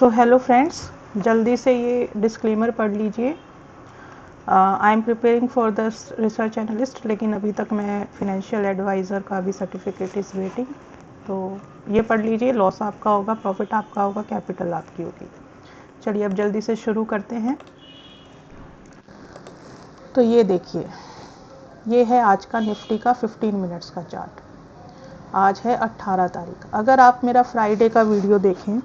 So hello friends, जल्दी से ये डिस्क्लेमर पढ़ लीजिए। I am preparing for the research analyst, लेकिन अभी तक मैं फिनेंशियल एडवाइज़र का भी सर्टिफिकेट इज़ वेटिंग। तो ये पढ़ लीजिए, लॉस आपका होगा, प्रॉफिट आपका होगा, कैपिटल आपकी होगी। चलिए अब जल्दी से शुरू करते हैं। तो ये देखिए, ये है आज का निफ्टी का 15 मिनट्स का चार्ट। आज है 18 तारीख। अगर आप मेरा फ्राइडे का वीडियो देखें,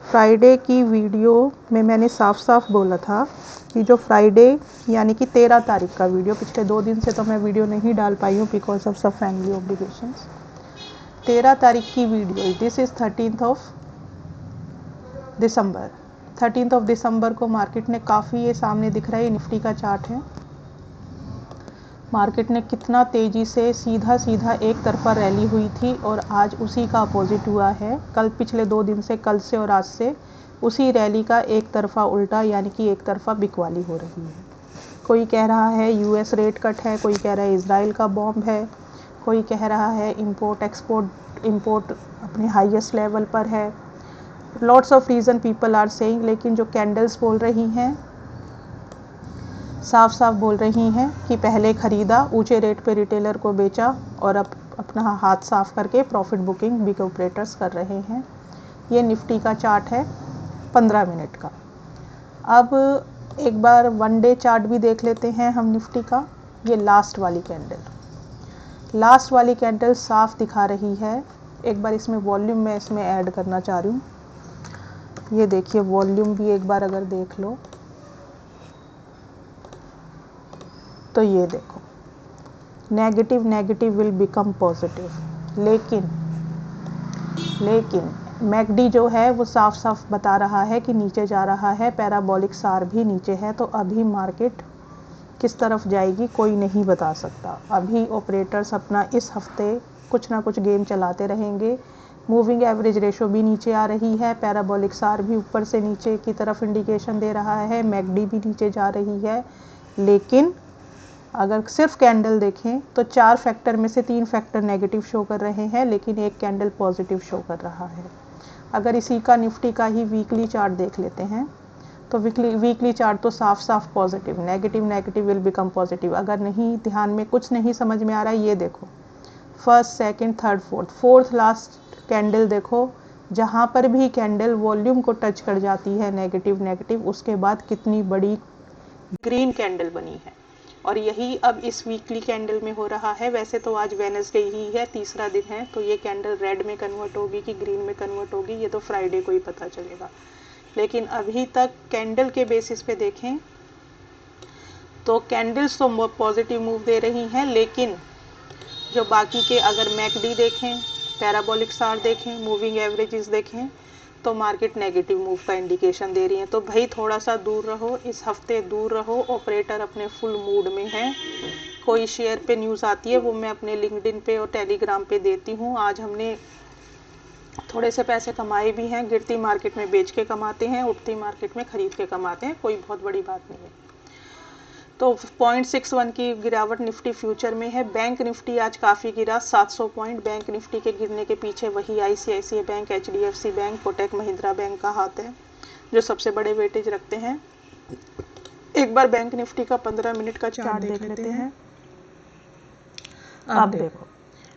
फ्राइडे की वीडियो में मैंने साफ साफ बोला था कि जो फ्राइडे यानी कि 13 तारीख का वीडियो, पिछले 2 दिन से तो मैं वीडियो नहीं डाल पाई हूँ बिकॉज ऑफ सब फैमिली ऑब्लिगेशंस। 13 तारीख की video, this is 13th of December. 13th of December को मार्केट ने काफ़ी, ये सामने दिख रहा है, निफ्टी का चार्ट है, मार्केट ने कितना तेज़ी से सीधा सीधा एक तरफा रैली हुई थी और आज उसी का अपोजिट हुआ है। कल, पिछले 2 दिन से, कल से और आज से उसी रैली का एक तरफा उल्टा यानी कि एक तरफा बिकवाली हो रही है। कोई कह रहा है यूएस रेट कट है, कोई कह रहा है इजराइल का बॉम्ब है, कोई कह रहा है इंपोर्ट अपने हाईएस्ट लेवल पर है। Lots of reason people are saying, लेकिन जो कैंडल्स बोल रही हैं, साफ साफ बोल रही हैं कि पहले ख़रीदा, ऊंचे रेट पे रिटेलर को बेचा और अब अपना हाथ साफ करके प्रॉफिट बुकिंग बिग ऑपरेटर्स कर रहे हैं। ये निफ्टी का चार्ट है 15 मिनट का। अब एक बार वन डे चार्ट भी देख लेते हैं हम निफ्टी का। ये लास्ट वाली कैंडल साफ दिखा रही है। एक बार इसमें वॉल्यूम मैं इसमें ऐड करना चाह रही हूँ। ये देखिए, वॉल्यूम भी एक बार अगर देख लो तो ये देखो, नेगेटिव विल बिकम पॉजिटिव। लेकिन मैकडी जो है वो साफ साफ बता रहा है कि नीचे जा रहा है, पैराबोलिक सार भी नीचे है। तो अभी मार्केट किस तरफ जाएगी कोई नहीं बता सकता। अभी ऑपरेटर्स अपना इस हफ्ते कुछ ना कुछ गेम चलाते रहेंगे। मूविंग एवरेज रेशो भी नीचे आ रही है, पैराबोलिक सार भी ऊपर से नीचे की तरफ इंडिकेशन दे रहा है, मैकडी भी नीचे जा रही है। लेकिन अगर सिर्फ कैंडल देखें तो 4 फैक्टर में से 3 फैक्टर नेगेटिव शो कर रहे हैं, लेकिन एक कैंडल पॉजिटिव शो कर रहा है। अगर इसी का निफ्टी का ही वीकली चार्ट देख लेते हैं तो वीकली चार्ट तो साफ साफ positive, negative will become positive. अगर नहीं, ध्यान में कुछ नहीं समझ में आ रहा है, ये देखो, first, second, third, fourth last candle देखो, जहाँ पर भी कैंडल वॉल्यूम को टच कर जाती है नेगेटिव, उसके बाद कितनी बड़ी ग्रीन कैंडल बनी है। और यही अब इस वीकली कैंडल में हो रहा है। वैसे तो आज वेडनेसडे ही है, तीसरा दिन है, तो ये कैंडल रेड में कन्वर्ट होगी कि ग्रीन में कन्वर्ट होगी ये तो फ्राइडे को ही पता चलेगा। लेकिन अभी तक कैंडल के बेसिस पे देखें तो कैंडल्स तो पॉजिटिव मूव दे रही हैं, लेकिन जो बाकी के, अगर मैकडी देखें, पैराबोलिक सार देखें, मूविंग एवरेजेस देखें, तो मार्केट नेगेटिव मूव का इंडिकेशन दे रही है। तो भाई थोड़ा सा दूर रहो, इस हफ्ते दूर रहो। ऑपरेटर अपने फुल मूड में है। कोई शेयर पे न्यूज़ आती है वो मैं अपने लिंक्डइन पे और टेलीग्राम पे देती हूँ। आज हमने थोड़े से पैसे कमाए भी हैं। गिरती मार्केट में बेच के कमाते हैं, उठती मार्केट में खरीद के कमाते हैं, कोई बहुत बड़ी बात नहीं है। तो 0.61 की गिरावट निफ्टी फ्यूचर में है। बैंक निफ्टी आज काफ़ी गिरा, 700 पॉइंट। बैंक निफ्टी के गिरने के पीछे वही ICICI bank, HDFC bank, Kotak Mahindra bank का हाथ है, जो सबसे बड़े वेटेज रखते हैं। एक बार बैंक निफ्टी का 15 मिनट का चार्ट देख लेते हैं। अब देखो,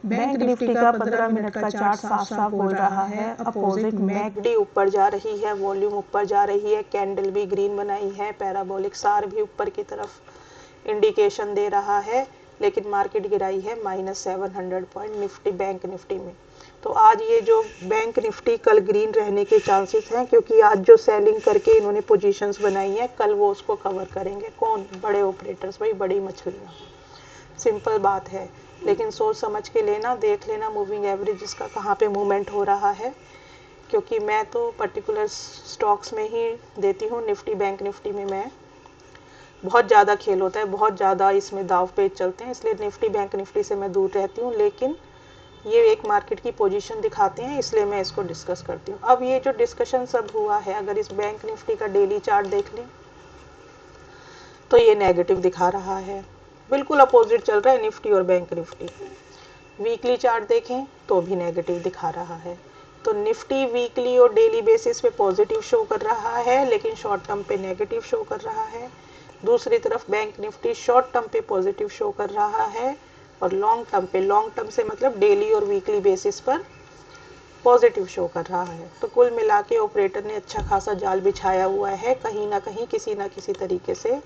बैंक निफ्टी का 15 मिनट का चार्ट साफ साफ बोल रहा है अपोजिट मैकडी ऊपर जा रही है, वॉल्यूम ऊपर जा रही है, कैंडल भी ग्रीन बनाई है, पैराबोलिक सार भी ऊपर की तरफ इंडिकेशन दे रहा है, लेकिन मार्केट गिराई है -700 पॉइंट निफ्टी, बैंक निफ्टी में। तो आज ये जो बैंक निफ्टी कल ग्रीन रहने के चांसेस हैं, क्योंकि आज जो सेलिंग करके इन्होंने पोजीशंस बनाई हैं, कल वो उसको कवर करेंगे। कौन? बड़े ऑपरेटर्स, भाई बड़ी मछलियाँ। सिंपल बात है, लेकिन सोच समझ के लेना, देख लेना मूविंग एवरेज इसका कहाँ पे मूवमेंट हो रहा है, क्योंकि मैं तो पर्टिकुलर स्टॉक्स में ही देती हूँ। निफ्टी, बैंक निफ्टी में मैं बहुत ज़्यादा खेल होता है, बहुत ज़्यादा इसमें दाव पेच चलते हैं, इसलिए निफ्टी बैंक निफ्टी से मैं दूर रहती हूँ। लेकिन ये एक मार्केट की पोजीशन दिखाते हैं, इसलिए मैं इसको डिस्कस करती हूँ। अब ये जो डिस्कशन सब हुआ है, अगर इस बैंक निफ्टी का डेली चार्ट देख लें तो ये नेगेटिव दिखा रहा है, बिल्कुल अपोजिट चल रहा है निफ्टी और बैंक निफ्टी। वीकली चार्ट देखें तो भी नेगेटिव दिखा रहा है। तो निफ्टी वीकली और डेली बेसिस पे पॉजिटिव शो कर रहा है, लेकिन शॉर्ट टर्म पे नेगेटिव शो कर रहा है। दूसरी तरफ बैंक निफ्टी शॉर्ट टर्म पे पॉजिटिव शो कर रहा है और लॉन्ग टर्म से मतलब डेली और वीकली बेसिस पर पॉजिटिव शो कर रहा है। तो कुल मिला के ऑपरेटर ने अच्छा खासा जाल बिछाया हुआ है, कहीं ना कहीं किसी ना किसी तरीके से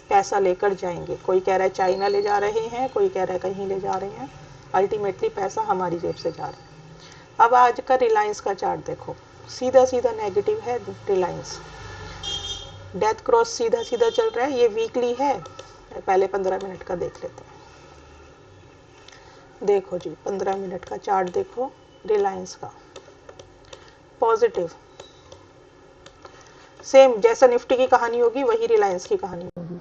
पैसा लेकर जाएंगे। कोई कह रहा है चाइना ले जा रहे हैं, कोई कह रहा है कहीं ले जा रहे हैं, अल्टीमेटली पैसा हमारी जेब से जा रहा है। अब आज का रिलायंस का चार्ट देखो, सीधा सीधा नेगेटिव है रिलायंस, डेथ क्रॉस सीधा सीधा चल रहा है। ये वीकली है, पहले 15 मिनट का देख लेते हैं। देखो जी 15 मिनट का चार्ट देखो, रिलायंस का पॉजिटिव, सेम जैसा निफ्टी की कहानी होगी वही रिलायंस की कहानी होगी।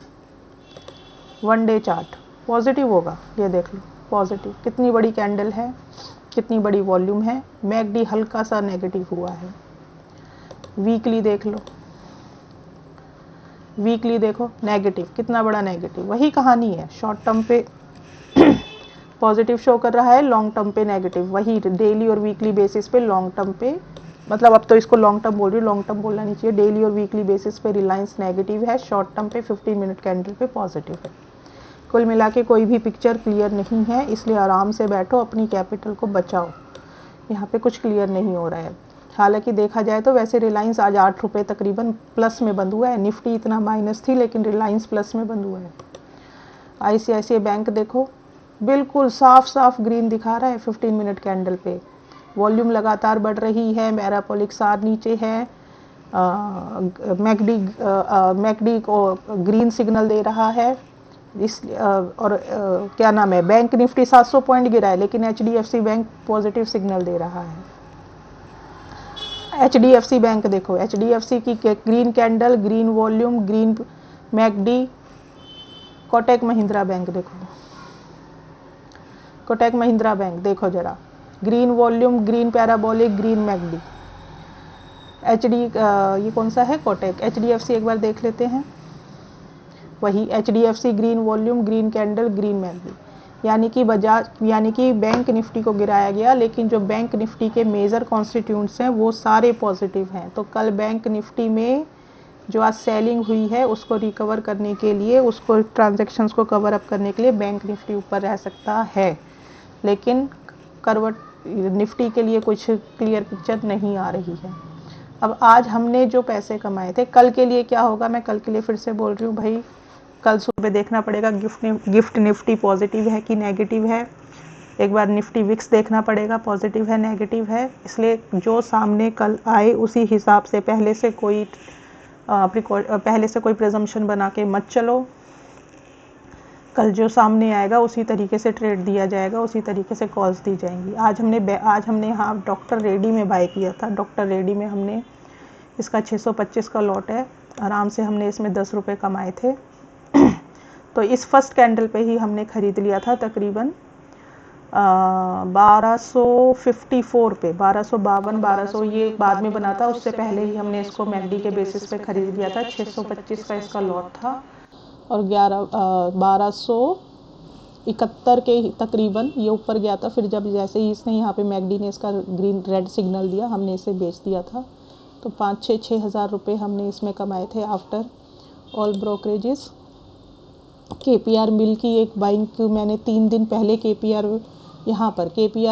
वन डे चार्ट पॉजिटिव होगा, ये देख लो पॉजिटिव, कितनी बड़ी कैंडल है, कितनी बड़ी वॉल्यूम है। मैकडी हल्का सा नेगेटिव हुआ है। वीकली देख लो, वीकली देखो नेगेटिव, कितना बड़ा नेगेटिव, वही कहानी है। शॉर्ट टर्म पे पॉजिटिव शो कर रहा है, लॉन्ग टर्म पे नेगेटिव, वही डेली और वीकली बेसिस पे लॉन्ग टर्म पे, मतलब अब तो इसको लॉन्ग टर्म बोल रही हूँ, लॉन्ग टर्म बोलना नहीं चाहिए। डेली और वीकली बेसिस पे रिलायंस नेगेटिव है, शॉर्ट टर्म पे 15 मिनट कैंडल पे पॉजिटिव है। कुल मिला के कोई भी पिक्चर क्लियर नहीं है, इसलिए आराम से बैठो, अपनी कैपिटल को बचाओ। यहाँ पे कुछ क्लियर नहीं हो रहा है। हालांकि देखा जाए तो वैसे रिलायंस आज 8 रुपये तकरीबन प्लस में बंद हुआ है। निफ्टी इतना माइनस थी, लेकिन रिलायंस प्लस में बंद हुआ है। ICICI बैंक देखो, बिल्कुल साफ साफ ग्रीन दिखा रहा है 15 मिनट कैंडल पे। वॉल्यूम लगातार बढ़ रही है, पैराबोलिक सार नीचे है, मैकडी को ग्रीन सिग्नल दे रहा है। क्या नाम है, बैंक निफ्टी 700 पॉइंट गिरा है, लेकिन HDFC बैंक पॉजिटिव सिग्नल दे रहा है। HDFC बैंक देखो, HDFC की green candle, green volume, green McD. Kotak Mahindra bank देखो, कोटक महिंद्रा बैंक देखो जरा, green volume, green parabolic, green McD. ये कौन सा है, कोटक। HDFC एक बार देख लेते हैं, वही HDFC green volume, green candle, green McD. यानी कि बैंक निफ्टी को गिराया गया, लेकिन जो बैंक निफ्टी के मेजर कॉन्स्टिट्यूंट्स हैं वो सारे पॉजिटिव हैं। तो कल बैंक निफ्टी में जो आज सेलिंग हुई है उसको रिकवर करने के लिए, उसको ट्रांजैक्शंस को कवर अप करने के लिए बैंक निफ्टी ऊपर रह सकता है, लेकिन निफ्टी के लिए कुछ क्लियर पिक्चर नहीं आ रही है। अब आज हमने जो पैसे कमाए थे, कल के लिए क्या होगा, मैं कल के लिए फिर से बोल रही हूँ भाई, कल सुबह देखना पड़ेगा गिफ्ट निफ्टी पॉजिटिव है कि नेगेटिव है। एक बार निफ्टी विक्स देखना पड़ेगा, पॉजिटिव है नेगेटिव है। इसलिए जो सामने कल आए उसी हिसाब से पहले से कोई प्रिजम्पशन बना के मत चलो। कल जो सामने आएगा उसी तरीके से ट्रेड दिया जाएगा, उसी तरीके से कॉल्स दी जाएंगी। आज हमने यहाँ डॉक्टर रेड्डी में बाय किया था। डॉक्टर रेड्डी में हमने, इसका 625 का लॉट है, आराम से हमने इसमें 10 रुपये कमाए थे। तो इस फर्स्ट कैंडल पे ही हमने ख़रीद लिया था तकरीबन 1254 पे, 1252 ये बाद में बना था, उससे पहले ही हमने इसको मैकडी के बेसिस पे ख़रीद लिया था। 625 का इसका लॉट था और 1271 के तकरीबन ये ऊपर गया था। फिर जैसे ही इसने यहाँ पे मैकडी ने इसका ग्रीन रेड सिग्नल दिया, हमने इसे बेच दिया था। तो 5-6 हज़ार रुपये हमने इसमें कमाए थे आफ्टर ऑल ब्रोकरेजेस। KPR मिल की एक बाइंग मैंने 3 दिन पहले KPR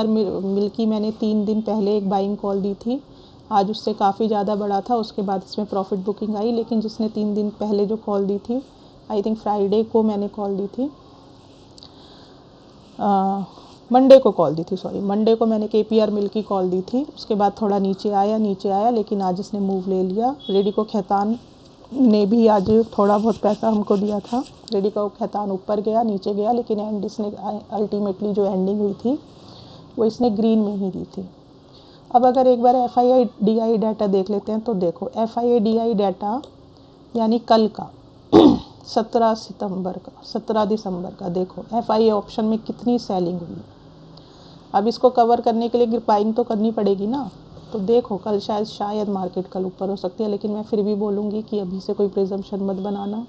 मिल की मैंने 3 दिन पहले एक बाइंग कॉल दी थी। आज उससे काफ़ी ज़्यादा बड़ा था, उसके बाद इसमें प्रॉफिट बुकिंग आई। लेकिन जिसने 3 दिन पहले जो कॉल दी थी, आई थिंक फ्राइडे को मैंने कॉल दी थी, मंडे को मैंने KPR मिल की कॉल दी थी। उसके बाद थोड़ा नीचे आया, लेकिन आज इसने मूव ले लिया। रेडी को खैतान ने भी आज थोड़ा बहुत पैसा हमको दिया था। रेडी का खैतान ऊपर गया, नीचे गया, लेकिन एंड इसने अल्टीमेटली जो एंडिंग हुई थी वो इसने ग्रीन में ही दी थी। अब अगर एक बार FII-DI डाटा देख लेते हैं तो देखो, FII-DI डाटा यानी कल का 17 दिसंबर का देखो, FII ऑप्शन में कितनी सेलिंग हुई। अब इसको कवर करने के लिए बाइंग तो करनी पड़ेगी ना। तो देखो कल शायद मार्केट कल ऊपर हो सकती है, लेकिन मैं फिर भी बोलूँगी कि अभी से कोई प्रिजम्पशन मत बनाना।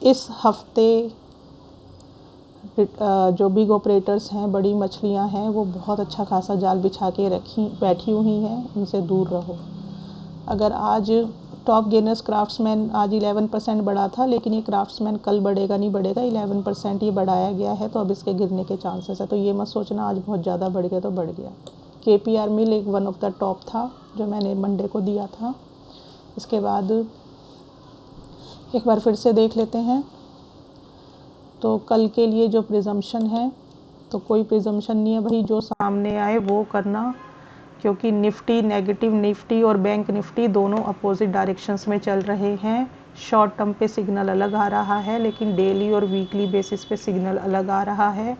इस हफ्ते जो बिग ऑपरेटर्स हैं, बड़ी मछलियां हैं, वो बहुत अच्छा खासा जाल बिछा के बैठी हुई हैं, उनसे दूर रहो। अगर आज टॉप गेनर्स क्राफ्ट्समैन आज 11% बढ़ा था, लेकिन ये क्राफ्ट्समैन कल बढ़ेगा नहीं बढ़ेगा, 11% ये बढ़ाया गया है, तो अब इसके गिरने के चांसेस है। तो ये मत सोचना आज बहुत ज़्यादा बढ़ गया तो बढ़ गया। KPR मिल एक वन ऑफ द टॉप था जो मैंने मंडे को दिया था। इसके बाद एक बार फिर से देख लेते हैं। तो कल के लिए जो प्रिजम्पशन है, तो कोई प्रिजम्पशन नहीं है भाई, जो सामने आए वो करना, क्योंकि निफ्टी, नेगेटिव निफ्टी और बैंक निफ्टी दोनों अपोजिट डायरेक्शंस में चल रहे हैं। शॉर्ट टर्म पे सिग्नल अलग आ रहा है, लेकिन डेली और वीकली बेसिस पे सिग्नल अलग आ रहा है।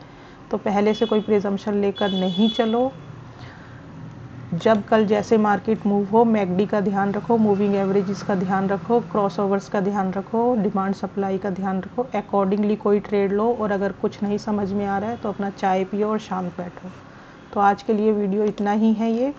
तो पहले से कोई प्रिजम्पशन लेकर नहीं चलो। जब कल जैसे मार्केट मूव हो, मैकडी का ध्यान रखो, मूविंग एवरेजेस का ध्यान रखो, क्रॉसओवर्स का ध्यान रखो, डिमांड सप्लाई का ध्यान रखो, अकॉर्डिंगली कोई ट्रेड लो। और अगर कुछ नहीं समझ में आ रहा है तो अपना चाय पियो और शांत बैठो। तो आज के लिए वीडियो इतना ही है ये।